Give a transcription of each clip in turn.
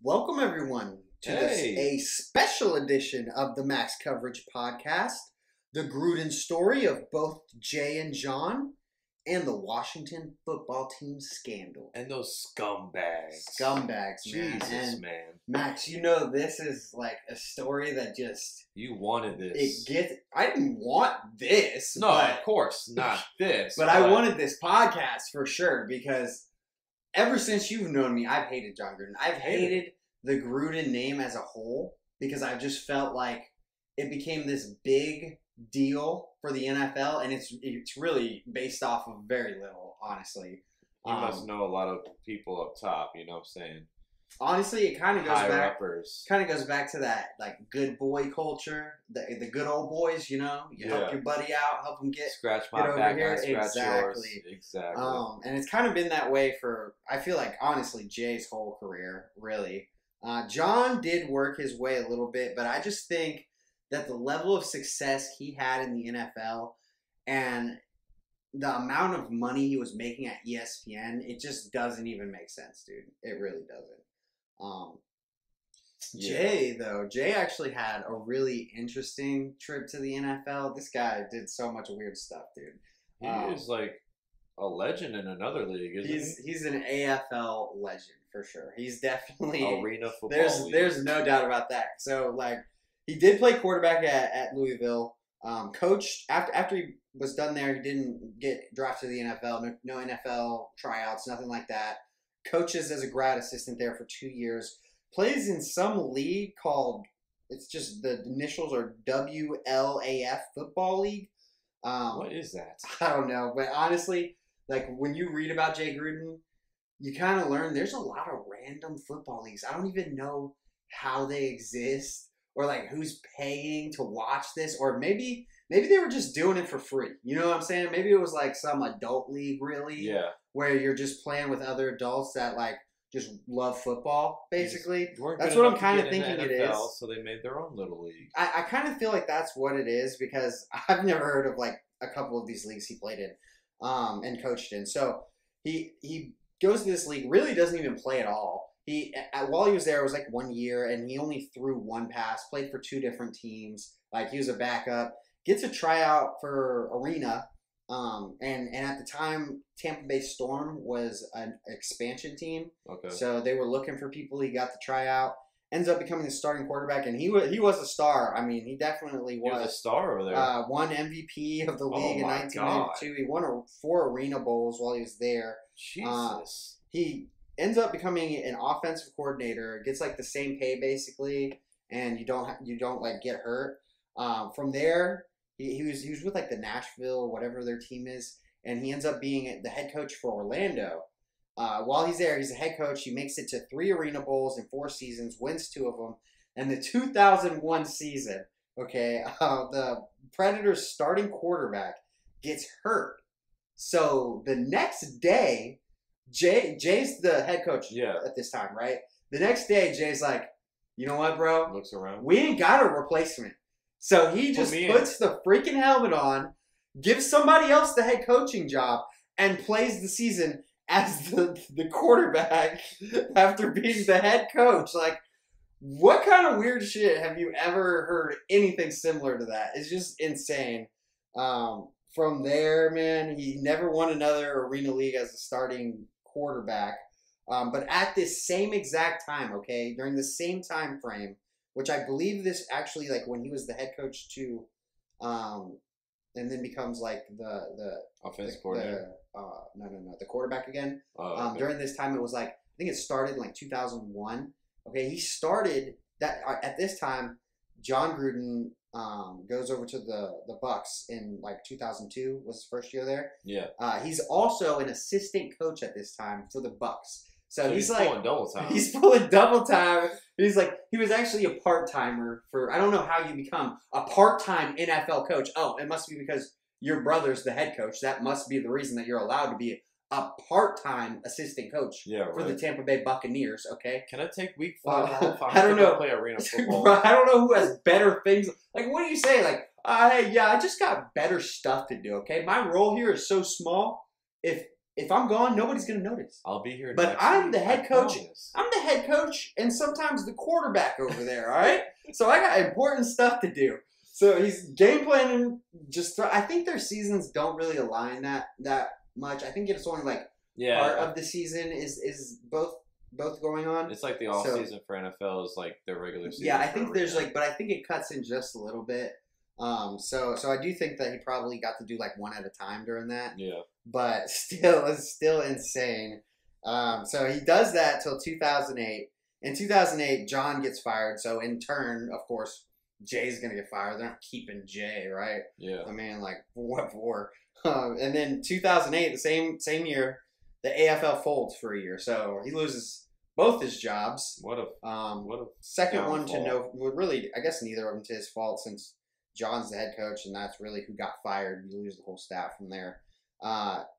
Welcome everyone to a special edition of the Max Coverage Podcast, the Gruden story of both Jay and John, and the Washington football team scandal. And those scumbags. Scumbags, man. Jesus, and man. Max, you know this is like a story that just... You wanted this. I didn't want this. No, of course, not this. But I wanted this podcast for sure because ever since you've known me, I've hated John Gruden. I've hated the Gruden name as a whole because I just felt like it became this big deal for the NFL, and it's really based off of very little, honestly. You must know a lot of people up top, you know what I'm saying? Honestly, it kind of goes High-uppers. back to that like good boy culture, the good old boys, you know. You help your buddy out, help him get over back, here. I scratch yours. Exactly. And it's kind of been that way for, I feel like, honestly, Jay's whole career, really. John did work his way a little bit, but I just think that the level of success he had in the NFL and the amount of money he was making at ESPN, it just doesn't even make sense, dude. It really doesn't. Jay actually had a really interesting trip to the NFL. This guy did so much weird stuff, dude. He is like a legend in another league, isn't he? He's an AFL legend for sure. He's definitely arena football. There's no doubt about that. So like he did play quarterback at Louisville. Coached after he was done there, he didn't get drafted to the NFL. No NFL tryouts, nothing like that. Coaches as a grad assistant there for 2 years. Plays in some league called, it's just the initials are WLAF Football League. What is that? I don't know, but honestly, like when you read about Jay Gruden, you kind of learn there's a lot of random football leagues. I don't even know how they exist or like who's paying to watch this, or maybe they were just doing it for free. You know what I'm saying? Maybe it was like some adult league, really, where you're just playing with other adults that like just love football, basically. That's what I'm kind of thinking it is. So they made their own little league. I kind of feel like that's what it is because I've never heard of like a couple of these leagues he played in and coached in. So he goes to this league, really doesn't even play at all. While he was there, it was like 1 year, and he only threw one pass, played for 2 different teams. Like, he was a backup. Gets a tryout for Arena, and at the time, Tampa Bay Storm was an expansion team. Okay. So they were looking for people. He got the tryout. Ends up becoming the starting quarterback, and he was a star. I mean, he definitely was. He was a star over there. Won MVP of the league in 1992. He won 4 Arena Bowls while he was there. Jesus. He ends up becoming an offensive coordinator. Gets like the same pay basically, and you don't like get hurt. From there, he was with like the Nashville, whatever their team is, and he ends up being the head coach for Orlando. While he's there, he's a head coach. He makes it to 3 Arena Bowls in 4 seasons, wins 2 of them. And the 2001 season, the Predators' starting quarterback gets hurt. So the next day, Jay's the head coach at this time, right? The next day, Jay's like, you know what, bro? Looks around. We ain't got a replacement. So he just puts the freaking helmet on, gives somebody else the head coaching job, and plays the season as the quarterback after being the head coach. Like, what kind of weird shit have you ever heard anything similar to that? It's just insane. From there, man, he never won another Arena League as a starting quarterback. But at this same exact time, during the same time frame, which I believe this actually, like, when he was the head coach too, and then becomes like the offensive coordinator. The quarterback again. During this time, it was like, I think it started in like 2001. He started that at this time. John Gruden goes over to the Bucks in like 2002 was his first year there. Yeah. He's also an assistant coach at this time for the Bucks. So he's like pulling double time. He's pulling double time. He's like, he was actually a part-timer for, I don't know how you become a part-time NFL coach. Oh, it must be because your brother's the head coach. That must be the reason that you're allowed to be a part-time assistant coach for the Tampa Bay Buccaneers, Can I take week 5? I don't know. Play arena football. I don't know who has better things. Like, what do you say? Like, hey, I just got better stuff to do, My role here is so small. If if I'm gone, nobody's going to notice. I'll be here. But I'm the head coach. Promise. I'm the head coach and sometimes the quarterback over there, all right? So I got important stuff to do. So he's game planning. I think their seasons don't really align that much. I think it's only like part of the season is both going on. It's like the off season for NFL is like their regular season. Yeah, I think there's but I think it cuts in just a little bit. So I do think that he probably got to do like one at a time during that. Yeah. But it's still insane. So he does that till 2008. In 2008, John gets fired. So in turn, of course, Jay's gonna get fired. They're not keeping Jay, right? Yeah. I mean, like what for? And then 2008, the same year, the AFL folds for a year. So he loses both his jobs. What a second downfall. one to know. Really, I guess neither of them to his fault since John's the head coach, and that's really who got fired. You lose the whole staff from there.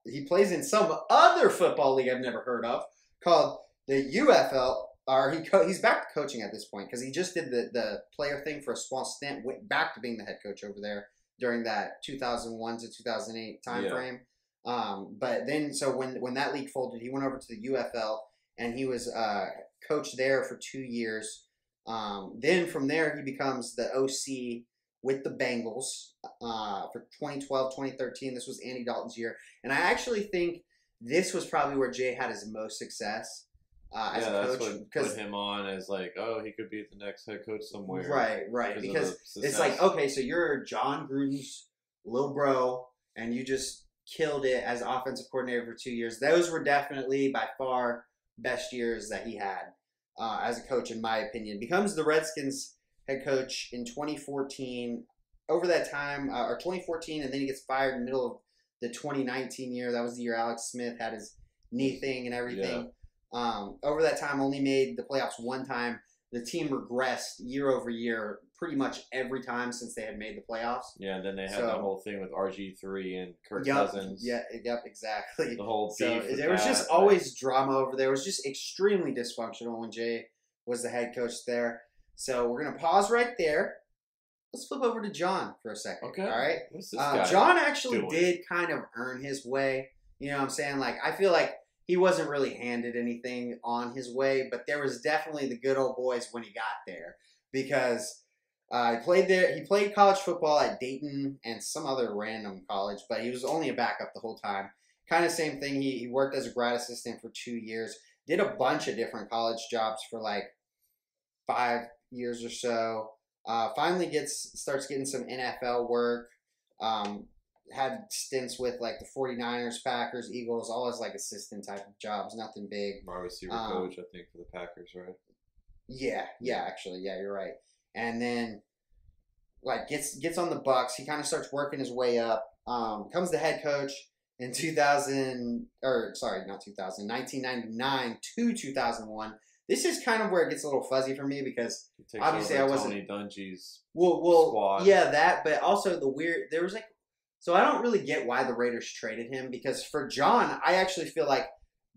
He plays in some other football league I've never heard of called the UFL. Or he's back to coaching at this point because he just did the player thing for a small stint. Went back to being the head coach over there during that 2001 to 2008 time frame. But then, so when that league folded, he went over to the UFL and he was coach there for 2 years. Then from there, he becomes the OC with the Bengals for 2012, 2013. This was Andy Dalton's year. And I actually think this was probably where Jay had his most success as a coach. That's what put him on as like, oh, he could be the next head coach somewhere. Right. Because it's like, okay, so you're John Gruden's little bro, and you just killed it as offensive coordinator for 2 years. Those were definitely by far best years that he had as a coach, in my opinion. Becomes the Redskins head coach in 2014. Over that time, or 2014, and then he gets fired in the middle of the 2019 year. That was the year Alex Smith had his knee thing and everything. Yeah. Over that time, only made the playoffs one time. The team regressed year over year pretty much every time since they had made the playoffs. Yeah, and then they had that whole thing with RG3 and Kirk Cousins. Yep, exactly. The whole beef. So there was just always drama over there. It was just extremely dysfunctional when Jay was the head coach there. So we're going to pause right there. Let's flip over to John for a second. Okay. All right. What's this guy John actually doing? did kind of earn his way. You know what I'm saying? Like, I feel like he wasn't really handed anything on his way, but there was definitely the good old boys when he got there because he played there. He played college football at Dayton and some other random college, but he was only a backup the whole time. Kind of same thing. He worked as a grad assistant for 2 years. Did a bunch of different college jobs for like 5 years or so. Finally starts getting some NFL work. Had stints with like the 49ers, Packers, Eagles, all as like assistant type of jobs, nothing big. Wide receiver coach, I think, for the Packers, right? Yeah, actually, you're right. And then like gets on the Bucks. He kind of starts working his way up. Becomes the head coach in 1999 to 2001. This is kind of where it gets a little fuzzy for me because obviously I wasn't Tony Dungy's squad. Yeah, that, but also there was like. So I don't really get why the Raiders traded him because for John, I actually feel like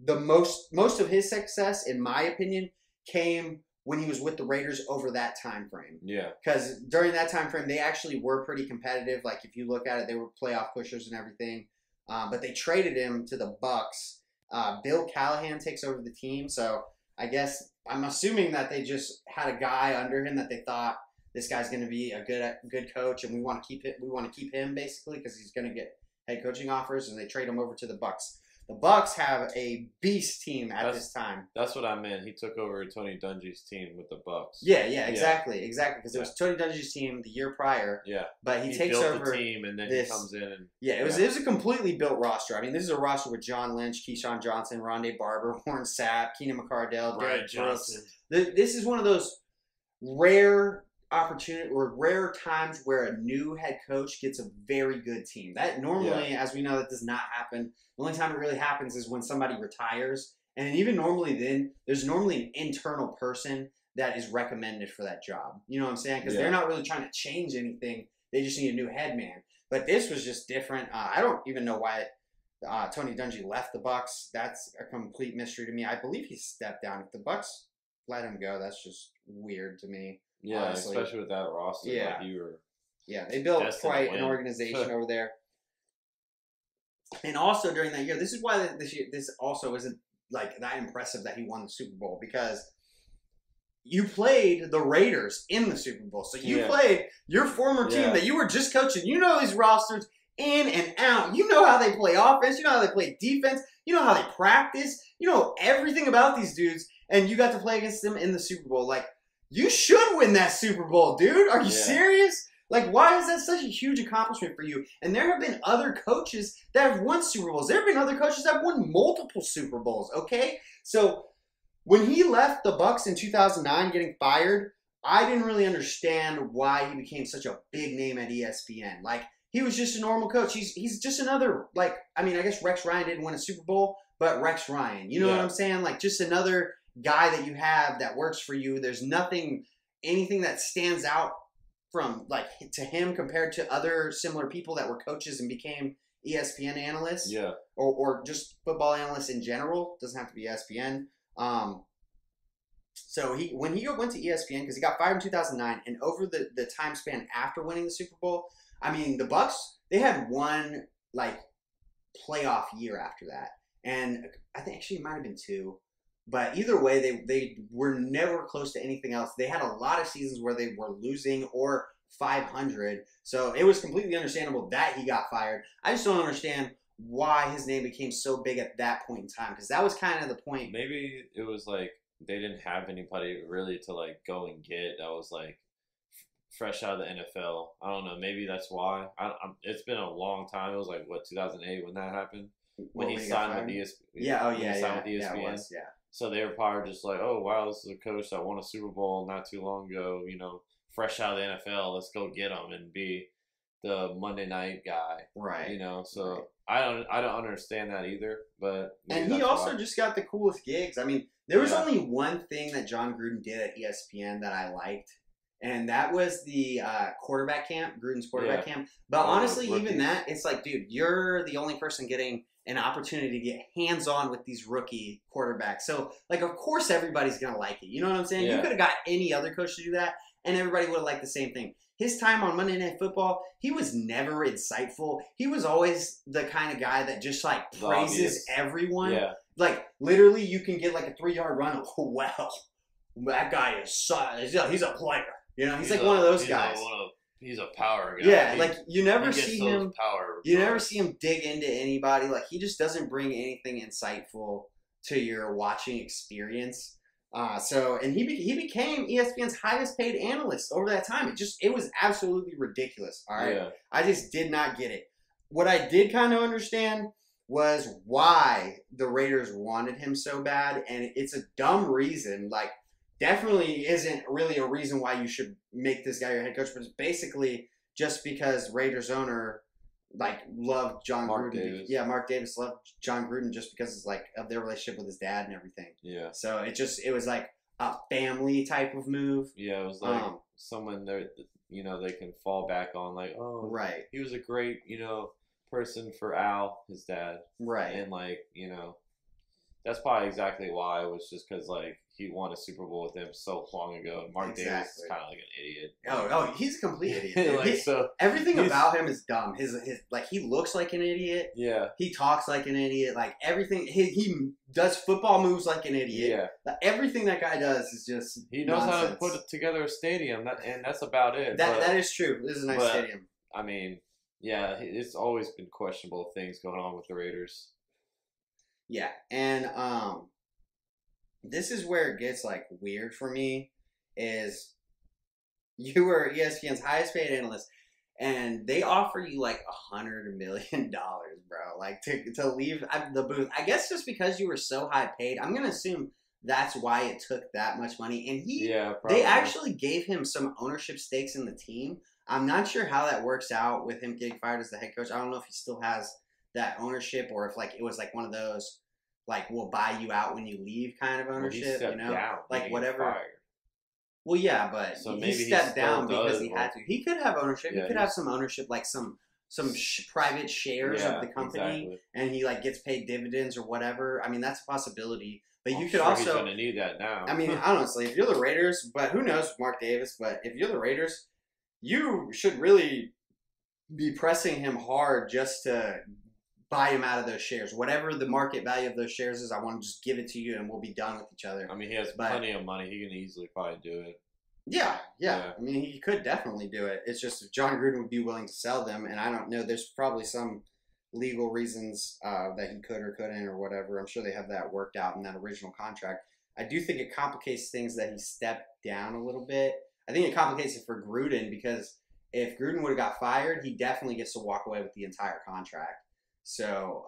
the most of his success, in my opinion, came when he was with the Raiders over that time frame. Yeah. Because during that time frame, they actually were pretty competitive. Like if you look at it, they were playoff pushers and everything. But they traded him to the Bucks. Bill Callahan takes over the team, so I guess I'm assuming that they just had a guy under him that they thought. This guy's going to be a good coach, and we want to keep it. We want to keep him basically because he's going to get head coaching offers, and they trade him over to the Bucks. The Bucks have a beast team at this time. That's what I meant. He took over Tony Dungy's team with the Bucks. Yeah, exactly. Because it was Tony Dungy's team the year prior. Yeah, but he takes built over the team, and then he comes in and it was a completely built roster. I mean, this is a roster with John Lynch, Keyshawn Johnson, Rondé Barber, Warren Sapp, Keenan McCardell, Ryan Johnson. This is one of those rare opportunity or rare times where a new head coach gets a very good team. That normally, as we know, that does not happen. The only time it really happens is when somebody retires. And even normally then, there's normally an internal person that is recommended for that job. You know what I'm saying? Because they're not really trying to change anything. They just need a new head man. But this was just different. I don't even know why Tony Dungy left the Bucks. That's a complete mystery to me. I believe he stepped down. If the Bucks let him go, that's just weird to me. Yeah, honestly. Especially with that roster. Yeah. Like you were they built quite an organization over there. And also during that year, this is why this also isn't like that impressive that he won the Super Bowl, because you played the Raiders in the Super Bowl. So you played your former team that you were just coaching. You know these rosters in and out. You know how they play offense. You know how they play defense. You know how they practice. You know everything about these dudes. And you got to play against them in the Super Bowl. Like, you should win that Super Bowl, dude. Are you serious? Like, why is that such a huge accomplishment for you? And there have been other coaches that have won Super Bowls. There have been other coaches that have won multiple Super Bowls, okay? So when he left the Bucs in 2009 getting fired, I didn't really understand why he became such a big name at ESPN. Like, he was just a normal coach. He's just another, like, I mean, I guess Rex Ryan didn't win a Super Bowl, but Rex Ryan. You know what I'm saying? Like, just another guy that you have that works for you. There's anything that stands out from, like, to him compared to other similar people that were coaches and became ESPN analysts. Yeah. Or just football analysts in general. Doesn't have to be ESPN. So when he went to ESPN, because he got fired in 2009, and over the time span after winning the Super Bowl, I mean, the Bucs, they had one, like, playoff year after that. And I think actually it might have been two. But either way, they were never close to anything else. They had a lot of seasons where they were losing or 500. So it was completely understandable that he got fired. I just don't understand why his name became so big at that point in time, because that was kind of the point. Maybe it was like they didn't have anybody really to, like, go and get that was, like, fresh out of the NFL. I don't know. Maybe that's why. It's been a long time. It was like, what, 2008 when that happened? When he signed with ESPN. Yeah, with ESPN. Yeah, it was, yeah. So they were probably just like, oh, wow, this is a coach that won a Super Bowl not too long ago, you know, fresh out of the NFL. Let's go get him and be the Monday night guy. Right. You know, so I don't understand that either. But and he also just got the coolest gigs. I mean, there was only one thing that John Gruden did at ESPN that I liked, and that was the quarterback camp, Gruden's quarterback camp. But honestly, even that, it's like, dude, you're the only person getting an opportunity to get hands-on with these rookie quarterbacks. So, like, of course everybody's going to like it. You know what I'm saying? You could have got any other coach to do that, and everybody would have liked the same thing. His time on Monday Night Football, he was never insightful. He was always the kind of guy that just, like, praises everyone. Yeah. Like, literally, you can get, like, a 3-yard run. Oh, well, that guy is he's a player. You know, he's like one of those guys. He's a power guy. Yeah, like, you never see him. You never see him dig into anybody. Like, he just doesn't bring anything insightful to your watching experience. And he became ESPN's highest paid analyst over that time. It was absolutely ridiculous. All right, I just did not get it. What I did kind of understand was why the Raiders wanted him so bad, and it's a dumb reason. Like, definitely isn't really a reason why you should make this guy your head coach, but it's basically just because Raiders owner, like, loved John Gruden. Davis. Yeah, Mark Davis loved John Gruden just because it's, like, of their relationship with his dad and everything. Yeah. So it was like a family type of move. Yeah, it was like someone there, you know, they can fall back on, like, oh, right, he was a great, you know, person for Al, his dad. Right. And, like, you know, that's probably exactly why. It was just because, like, he won a Super Bowl with them so long ago. And Mark Davis is kind of like an idiot. Oh, he's a complete idiot. Everything about him is dumb. His like, he looks like an idiot. Yeah. He talks like an idiot. Like, everything. He does football moves like an idiot. Yeah. Like, everything that guy does is just he knows how to put together a stadium, and that's about it. That is true. This is a nice stadium. I mean, yeah, it's always been questionable things going on with the Raiders. Yeah, and this is where it gets, like, weird for me, is you were ESPN's highest paid analyst, and they offer you, like, $100 million, bro, like, to leave the booth. I guess just because you were so high paid, I'm going to assume that's why it took that much money. And they actually gave him some ownership stakes in the team. I'm not sure how that works out with him getting fired as the head coach. I don't know if he still has that ownership, or if, like, it was like one of those, like, we'll buy you out when you leave kind of ownership, you know, like, whatever. Well, yeah, but he stepped down because he had to. He could have ownership. He could have some ownership, like some private shares of the company, and he, like, gets paid dividends or whatever. I mean, that's a possibility. But you could also. He's gonna need that now. I mean, honestly, if you're the Raiders, but who knows with Mark Davis? But if you're the Raiders, you should really be pressing him hard just to buy him out of those shares. Whatever the market value of those shares is, I want to just give it to you and we'll be done with each other. I mean, he has plenty of money. He can easily probably do it. Yeah. I mean, he could definitely do it. It's just John Gruden would be willing to sell them, and I don't know. There's probably some legal reasons that he could or couldn't or whatever. I'm sure they have that worked out in that original contract. I do think it complicates things that he stepped down a little bit. I think it complicates it for Gruden because if Gruden would have got fired, he definitely gets to walk away with the entire contract. So,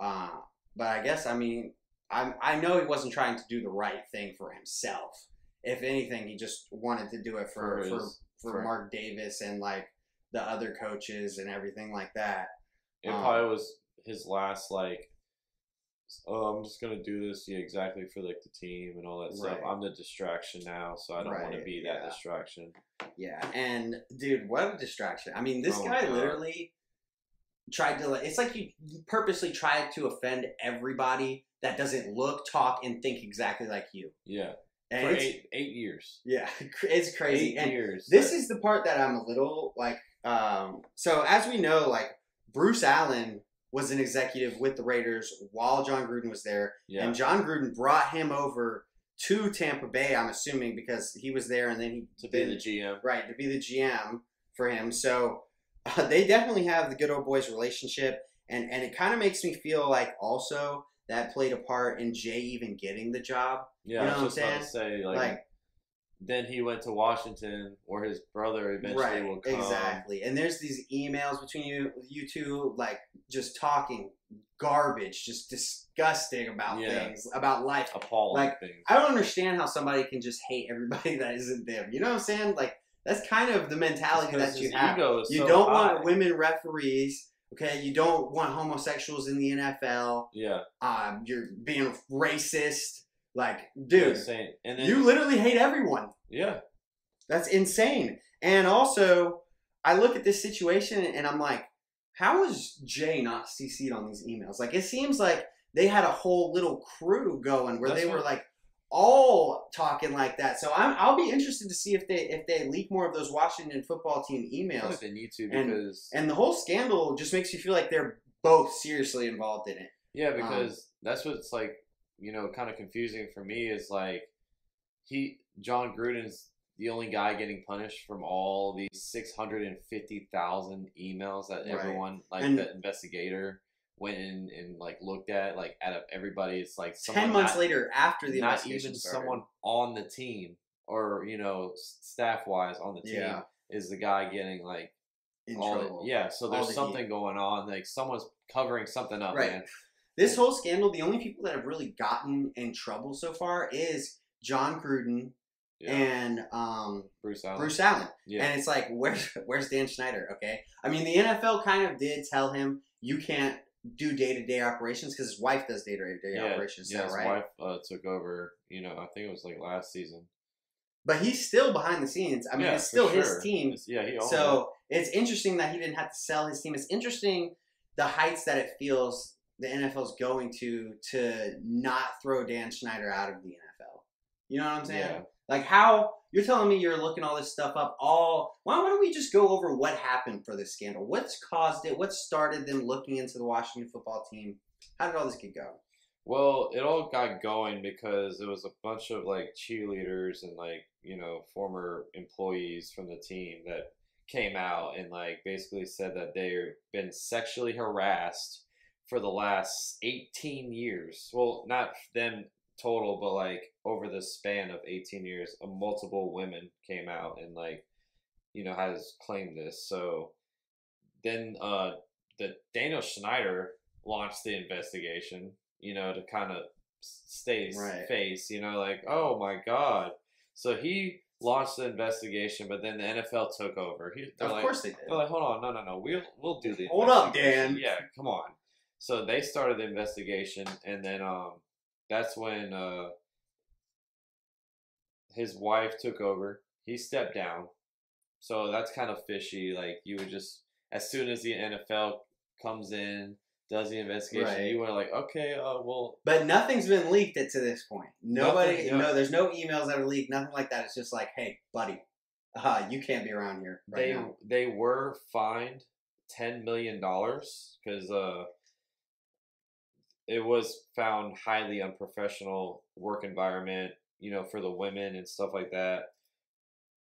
but I guess, I mean, I know he wasn't trying to do the right thing for himself. If anything, he just wanted to do it for Mark Davis and like the other coaches and everything like that. It probably was his last like, oh, I'm just gonna do this, exactly for like the team and all that stuff. I'm the distraction now, so I don't want to be that distraction. Yeah, and dude, what a distraction! I mean, this guy literally tried to. It's like he purposely tried to offend everybody that doesn't look, talk, and think exactly like you. Yeah. And for 8 years. Yeah, it's crazy. 8 years. This is the part that I'm a little like. So as we know, like Bruce Allen was an executive with the Raiders while John Gruden was there, and John Gruden brought him over to Tampa Bay. I'm assuming because he was there, and then to be the GM, right? To be the GM for him. So they definitely have the good old boys relationship, and it kind of makes me feel like also that played a part in Jay even getting the job. Yeah, you know I was what I'm just about to say, like then he went to Washington, where his brother eventually will come. Exactly. And there's these emails between you two, like just talking garbage, just disgusting about things, about life, appalling things. I don't understand how somebody can just hate everybody that isn't them. You know what I'm saying? Like that's kind of the mentality that you have. You don't want women referees. Okay, you don't want homosexuals in the NFL. Yeah. You're being racist. Like, dude, and then, you literally hate everyone. Yeah. That's insane. And also, I look at this situation and I'm like, how is Jay not CC'd on these emails? Like, it seems like they had a whole little crew going where they were like all talking like that. So I'll be interested to see if they leak more of those Washington football team emails. I think they need to because and the whole scandal just makes you feel like they're both seriously involved in it. Yeah, because that's what it's like. You know, kind of confusing for me is like John Gruden's the only guy getting punished from all these 650,000 emails that everyone the investigator went in and like looked at, like out of everybody. It's like 10 months later after the investigation not even started. Someone on the team or staff wise on the team is the guy getting like in trouble. So there's something going on. Like someone's covering something up, man. This whole scandal, the only people that have really gotten in trouble so far is John Gruden and Bruce Allen. Yeah. And it's like, where's Dan Snyder? Okay. I mean, the NFL kind of did tell him you can't do day-to-day operations because his wife does day-to-day operations now, right? His wife took over, I think it was like last season. But he's still behind the scenes. I mean, it's still his team. He owns it's interesting that he didn't have to sell his team. It's interesting the heights that it feels the NFL's going to not throw Dan Snyder out of the NFL. You know what I'm saying? Yeah. Like how you're telling me you're looking all this stuff up. Why don't we just go over what happened for this scandal? What's caused it? What started them looking into the Washington football team? How did all this get going? Well, it all got going because it was a bunch of like cheerleaders and like former employees from the team that came out and like basically said that they've been sexually harassed for the last 18 years. Well, not them total, but like over the span of 18 years, multiple women came out and like, has claimed this. So then the Daniel Snyder launched the investigation, to kind of stay face, like, oh my God. So he launched the investigation, but then the NFL took over. Of course they did. They're like, hold on, no, we'll do the Hold up, Dan. Yeah, come on. So they started the investigation, and then that's when his wife took over. He stepped down. So that's kind of fishy. Like, you would just, as soon as the NFL comes in, does the investigation, you were like, okay, well. But nothing's been leaked to this point. Nobody, no, there's no emails that are leaked, nothing like that. It's just like, hey, buddy, you can't be around here now. They were fined $10 million because it was found highly unprofessional work environment, for the women and stuff like that.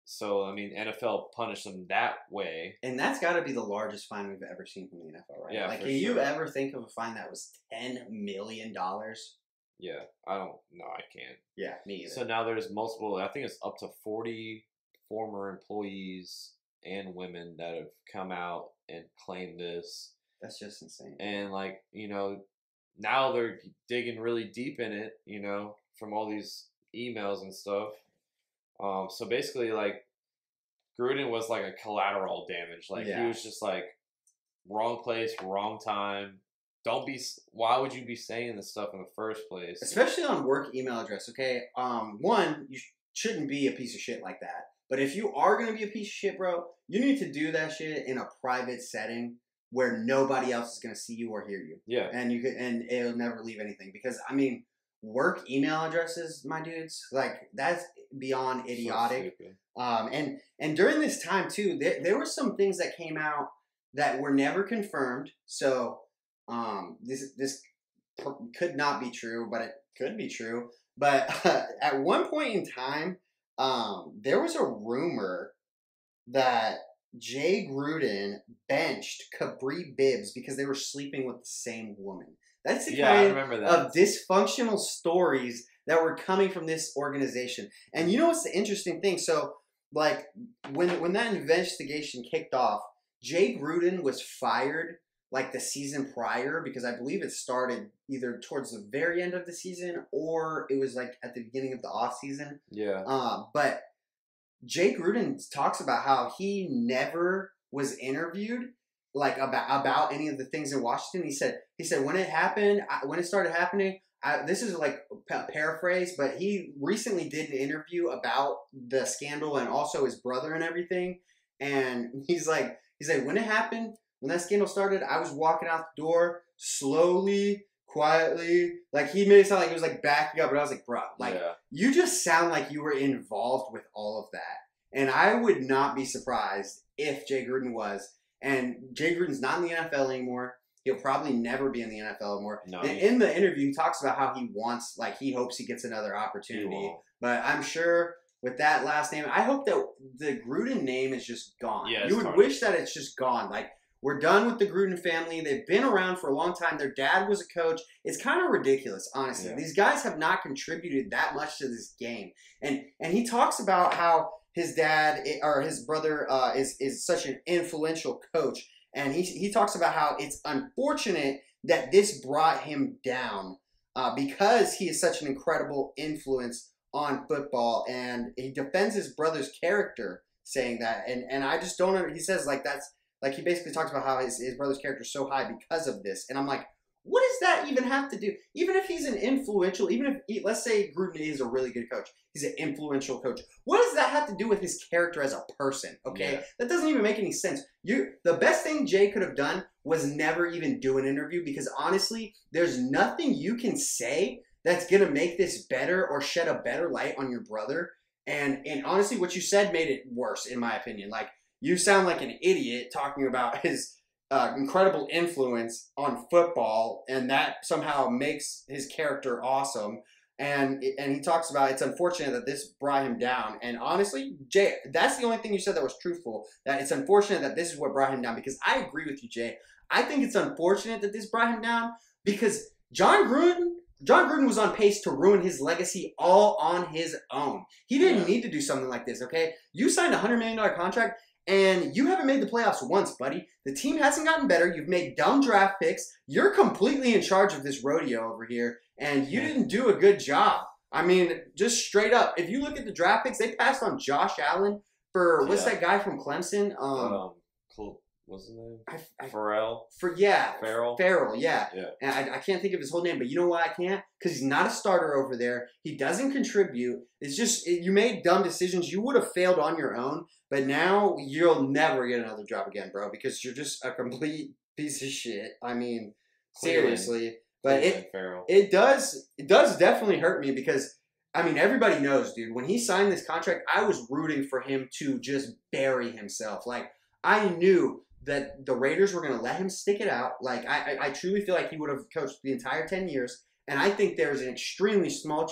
So, I mean, NFL punished them that way. And that's got to be the largest fine we've ever seen from the NFL, right? Yeah, like, can you ever think of a fine that was $10 million? Yeah, I can't. Yeah, me either. So now there's multiple, I think it's up to 40 former employees and women that have come out and claimed this. That's just insane. And, like, now they're digging really deep in it, from all these emails and stuff. So basically, like, Gruden was like a collateral damage. Like, he was just like, wrong place, wrong time. Why would you be saying this stuff in the first place? Especially on work email address, okay? One, you shouldn't be a piece of shit like that. But if you are going to be a piece of shit, bro, you need to do that shit in a private setting where nobody else is going to see you or hear you. Yeah. And it'll never leave anything. Because, I mean, work email addresses, my dudes, like, that's beyond idiotic. So and during this time, too, there were some things that came out that were never confirmed. So this could not be true, but it could be true. But at one point in time, there was a rumor that Jay Gruden benched Capri Bibbs because they were sleeping with the same woman. That's the kind of dysfunctional stories that were coming from this organization. And you know what's the interesting thing? So, like, when that investigation kicked off, Jay Gruden was fired like the season prior, because I believe it started either towards the very end of the season or it was like at the beginning of the off season. Yeah. But Jay Gruden talks about how he never was interviewed like about any of the things in Washington. He said when it happened, when it started happening, this is like a paraphrase, but he recently did an interview about the scandal and also his brother and everything. And he's like, when it happened, when that scandal started, I was walking out the door slowly, quietly. Like, he made it sound like he was like backing up, but I was like, bro, like, you just sound like you were involved with all of that. And I would not be surprised if Jay Gruden was. And Jay Gruden's not in the NFL anymore. He'll probably never be in the NFL anymore. No, in the interview, he talks about how he wants, like, he hopes he gets another opportunity. But I'm sure with that last name, I hope that the Gruden name is just gone. Yeah, you would wish that it's just gone. Like, we're done with the Gruden family. They've been around for a long time. Their dad was a coach. It's kind of ridiculous, honestly. Yeah. These guys have not contributed that much to this game. And he talks about how his dad or his brother is such an influential coach. And he talks about how it's unfortunate that this brought him down because he is such an incredible influence on football. And he defends his brother's character saying that. And I just don't know. He says, like, that's, like, he basically talks about how his brother's character is so high because of this. And I'm like, what does that even have to do? Even if he's an influential, let's say Gruden is a really good coach. He's an influential coach. What does that have to do with his character as a person? Okay? Yeah. That doesn't even make any sense. The best thing Jay could have done was never even do an interview, because honestly, there's nothing you can say that's going to make this better or shed a better light on your brother. And honestly, what you said made it worse, in my opinion. Like, you sound like an idiot talking about his incredible influence on football, and that somehow makes his character awesome. And he talks about it's unfortunate that this brought him down. And honestly, Jay, that's the only thing you said that was truthful, that it's unfortunate that this is what brought him down, because I agree with you, Jay. I think it's unfortunate that this brought him down because John Gruden was on pace to ruin his legacy all on his own. He didn't need to do something like this, okay? You signed a $100 million contract, and you haven't made the playoffs once, buddy. The team hasn't gotten better. You've made dumb draft picks. You're completely in charge of this rodeo over here, and you didn't do a good job. I mean, just straight up. If you look at the draft picks, they passed on Josh Allen for, what's that guy from Clemson? Cool. What's his name? Farrell? Farrell, yeah. And I can't think of his whole name, but you know why I can't? Because he's not a starter over there. He doesn't contribute. It's just, you made dumb decisions. You would have failed on your own, but now you'll never get another job again, bro, because you're just a complete piece of shit. I mean, seriously. But it does definitely hurt me because, I mean, everybody knows, dude, when he signed this contract, I was rooting for him to just bury himself. Like, I knew that the Raiders were going to let him stick it out. Like, I truly feel like he would have coached the entire 10 years. And I think there's an extremely strong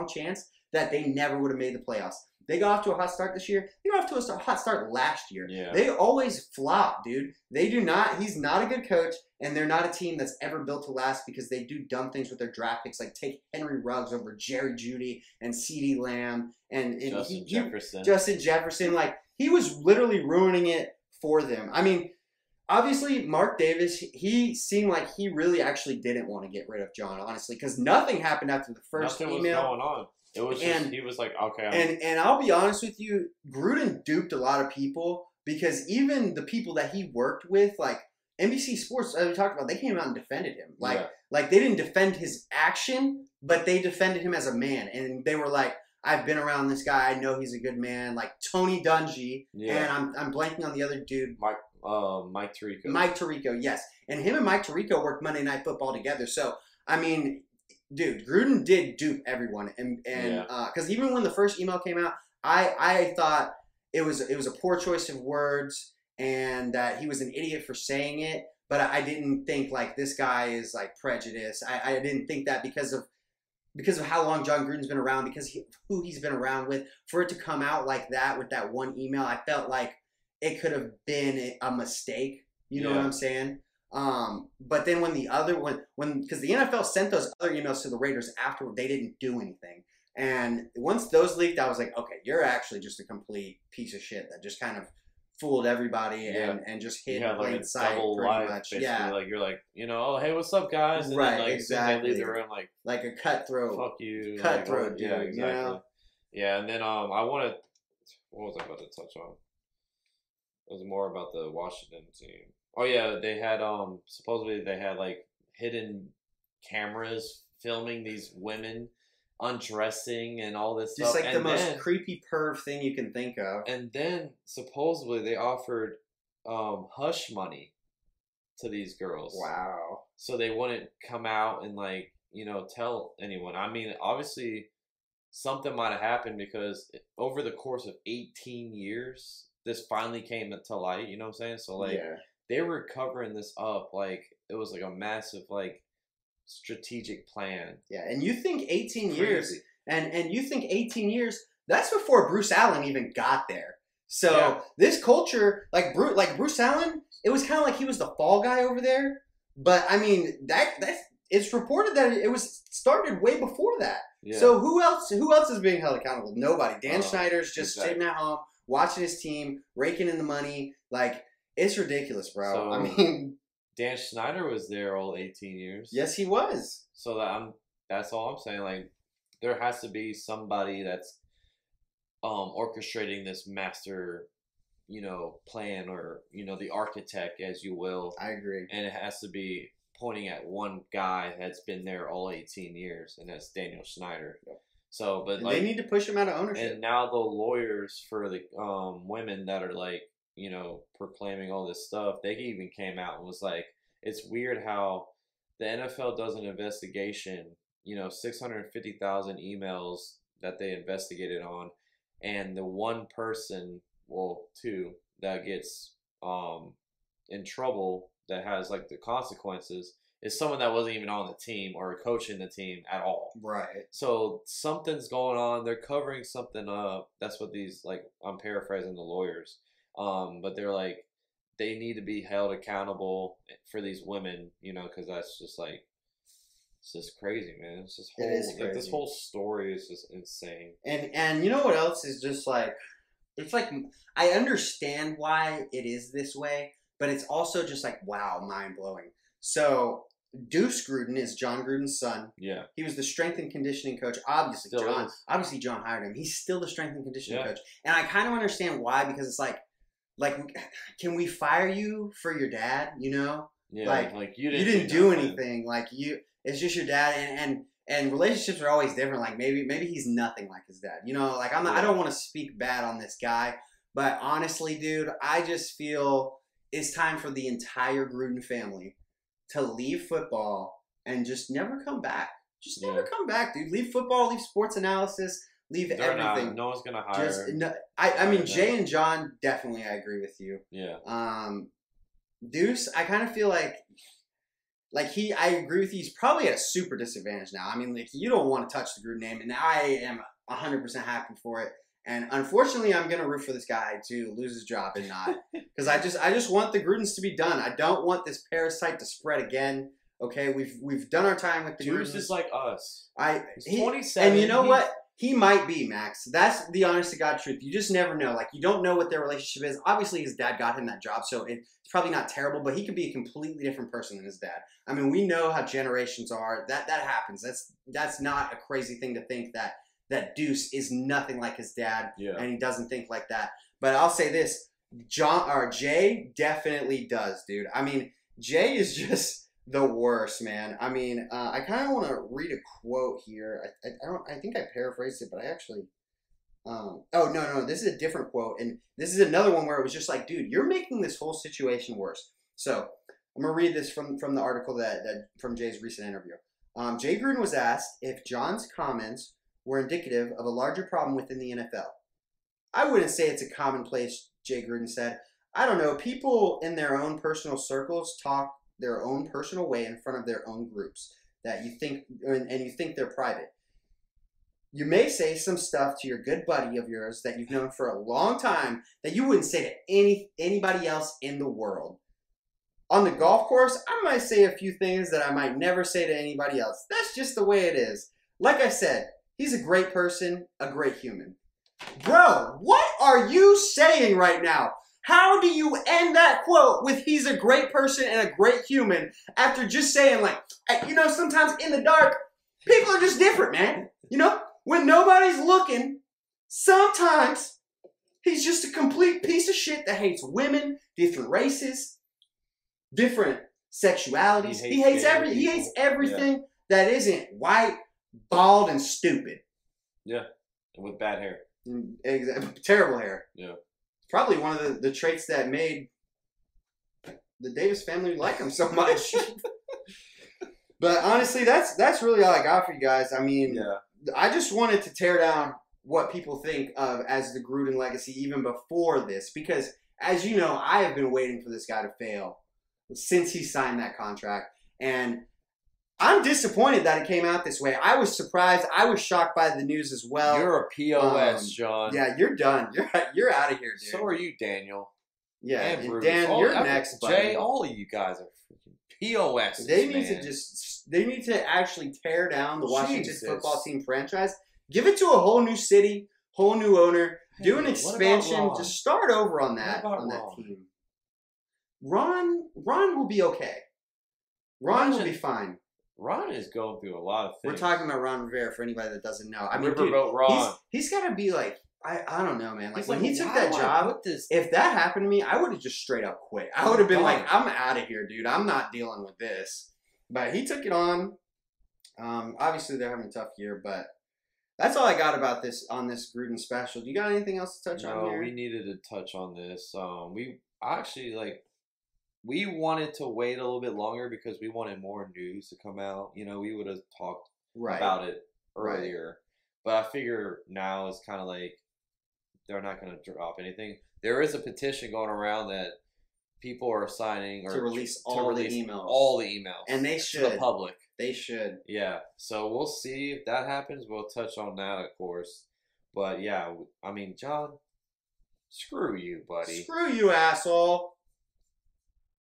chance that they never would have made the playoffs. They got off to a hot start this year. They got off to a hot start last year. Yeah. They always flop, dude. They do not. He's not a good coach, and they're not a team that's ever built to last because they do dumb things with their draft picks, like take Henry Ruggs over Jerry Jeudy and CeeDee Lamb and Justin Jefferson. Like, he was literally ruining it for them. I mean, obviously, Mark Davis, he seemed like he really actually didn't want to get rid of John, honestly, because nothing happened after the first email. Nothing was going on. It was just, he was like, okay. And I'll be honest with you, Gruden duped a lot of people because even the people that he worked with, like NBC Sports, as we talked about, they came out and defended him. Like they didn't defend his action, but they defended him as a man. And they were like, I've been around this guy. I know he's a good man. Like Tony Dungy. Yeah. And I'm blanking on the other dude. Mike Tirico. Mike Tirico, yes. And him and Mike Tirico worked Monday Night Football together. So, I mean, dude, Gruden did dupe everyone, and because even when the first email came out, I thought it was a poor choice of words, and that he was an idiot for saying it. But I didn't think like this guy is like prejudiced. I didn't think that because of how long John Gruden's been around, because who he's been around with, for it to come out like that with that one email, I felt like it could have been a mistake. You know what I'm saying? But then when because the NFL sent those other emails to the Raiders afterward, they didn't do anything. And once those leaked, I was like, okay, you're actually just a complete piece of shit that just kind of fooled everybody and just hit plain sight pretty much. Basically. Yeah, like you're like, oh, hey, what's up, guys? And right, then, exactly. They leave the room like a cutthroat. Fuck you, cutthroat, dude. Yeah, exactly. Yeah, and then what was I about to touch on? It was more about the Washington team. Oh yeah, they had supposedly they had like hidden cameras filming these women undressing and all this stuff. Just like and the most creepy perv thing you can think of. And then supposedly they offered hush money to these girls. Wow. So they wouldn't come out and like, tell anyone. I mean, obviously something might have happened because over the course of 18 years, this finally came to light, you know what I'm saying? So like they were covering this up like it was like a massive like strategic plan. Yeah, and you think 18 years, and you think 18 years, that's before Bruce Allen even got there. So this culture, like Bruce Allen, it was kind of like he was the fall guy over there. But I mean, that's it's reported that it was started way before that. Yeah. So who else is being held accountable? Nobody. Dan Snyder's just sitting at home watching his team raking in the money. Like, it's ridiculous, bro. So, I mean, Dan Snyder was there all 18 years. Yes, he was. So that's all I'm saying. Like, there has to be somebody that's orchestrating this master, plan, or the architect, as you will. I agree. And it has to be pointing at one guy that's been there all 18 years, and that's Daniel Snyder. Yep. So, but they need to push him out of ownership. And now the lawyers for the women that are like, proclaiming all this stuff, they even came out and was like, it's weird how the NFL does an investigation, 650,000 emails that they investigated on, and the one person, two, that gets in trouble, that has like the consequences, is someone that wasn't even on the team or coaching the team at all. Right. So something's going on. They're covering something up. That's what these, like, I'm paraphrasing the lawyers. But they're like, they need to be held accountable for these women, because that's just like, it's just crazy, man. It's just this whole story is just insane. And you know what else is just like, it's like, I understand why it is this way, but it's also just like, wow, mind blowing. So Deuce Gruden is John Gruden's son. Yeah. He was the strength and conditioning coach. Obviously, John hired him. He's still the strength and conditioning coach. And I kind of understand why, because it's like, can we fire you for your dad? Yeah. Like you didn't do anything. Like it's just your dad. And relationships are always different. Like maybe he's nothing like his dad. Like I don't want to speak bad on this guy, but honestly, dude, I just feel it's time for the entire Gruden family to leave football and just never come back. Just never come back, dude. Leave football, leave sports analysis, leave everything. No one's gonna hire. I mean, Jay and John, definitely, I agree with you. Yeah. Deuce, I kind of feel like I agree with you. He's probably at a super disadvantage now. I mean, like, you don't want to touch the Gruden name, and I am 100% happy for it. And unfortunately, I'm gonna root for this guy to lose his job and not, because I just want the Grudens to be done. I don't want this parasite to spread again. Okay, we've done our time with the Grudens. Deuce is like us. He's 27, and you know what? He might be, Max. That's the honest to God truth. You just never know. Like, you don't know what their relationship is. Obviously, his dad got him that job, so it's probably not terrible, but he could be a completely different person than his dad. I mean, we know how generations are. That happens. That's not a crazy thing to think that Deuce is nothing like his dad, and he doesn't think like that. But I'll say this, Jay definitely does, dude. I mean, Jay is just the worst, man. I mean, I kind of want to read a quote here. I think I paraphrased it, but I actually, oh, no, this is a different quote. And this is another one where it was just like, dude, you're making this whole situation worse. So I'm going to read this from the article that from Jay's recent interview. Jay Gruden was asked if John's comments were indicative of a larger problem within the NFL. I wouldn't say it's a commonplace, Jay Gruden said. I don't know. People in their own personal circles talk their own personal way in front of their own groups that you think, and you think they're private. You may say some stuff to your good buddy of yours that you've known for a long time that you wouldn't say to anybody else in the world. On the golf course, I might say a few things that I might never say to anybody else. That's just the way it is. Like I said, he's a great person, a great human. Bro, what are you saying right now? How do you end that quote with he's a great person and a great human after just saying, like, sometimes in the dark, people are just different, man. When nobody's looking, sometimes he's just a complete piece of shit that hates women, different races, different sexualities. He hates everything that isn't white, bald, and stupid. Yeah, and with bad hair. Exactly. Terrible hair. Yeah. Probably one of the traits that made the Davis family like him so much. But honestly, that's really all I got for you guys. I mean, I just wanted to tear down what people think of as the Gruden legacy even before this. Because, as you know, I have been waiting for this guy to fail since he signed that contract. And I'm disappointed that it came out this way. I was surprised. I was shocked by the news as well. You're a POS, John. Yeah, you're done. You're out of here, dude. So are you, Daniel. Yeah, and Dan, you're next, buddy. Jay, all of you guys are freaking POS. They need to actually tear down the Washington football team franchise. Give it to a whole new city, whole new owner. Do an expansion. Just start over on that team. Ron will be okay. Ron will be fine. Ron is going through a lot of things. We're talking about Ron Rivera for anybody that doesn't know. I mean, Riverboat Ron. He's got to be like, I don't know, man. Like, when he took that job, if that happened to me, I would have just straight up quit. I would have been like, I'm out of here, dude. I'm not dealing with this. But he took it on. Obviously, they're having a tough year, but that's all I got about this on this Gruden special. Do you got anything else to touch on here? No, we needed to touch on this. We actually, we wanted to wait a little bit longer because we wanted more news to come out. We would have talked about it earlier. But I figure now it's kind of like they're not going to drop anything. There is a petition going around that people are signing to release all the emails. All the emails. And they should. To the public. They should. Yeah. So we'll see if that happens. We'll touch on that, of course. But yeah, I mean, John, screw you, buddy. Screw you, asshole.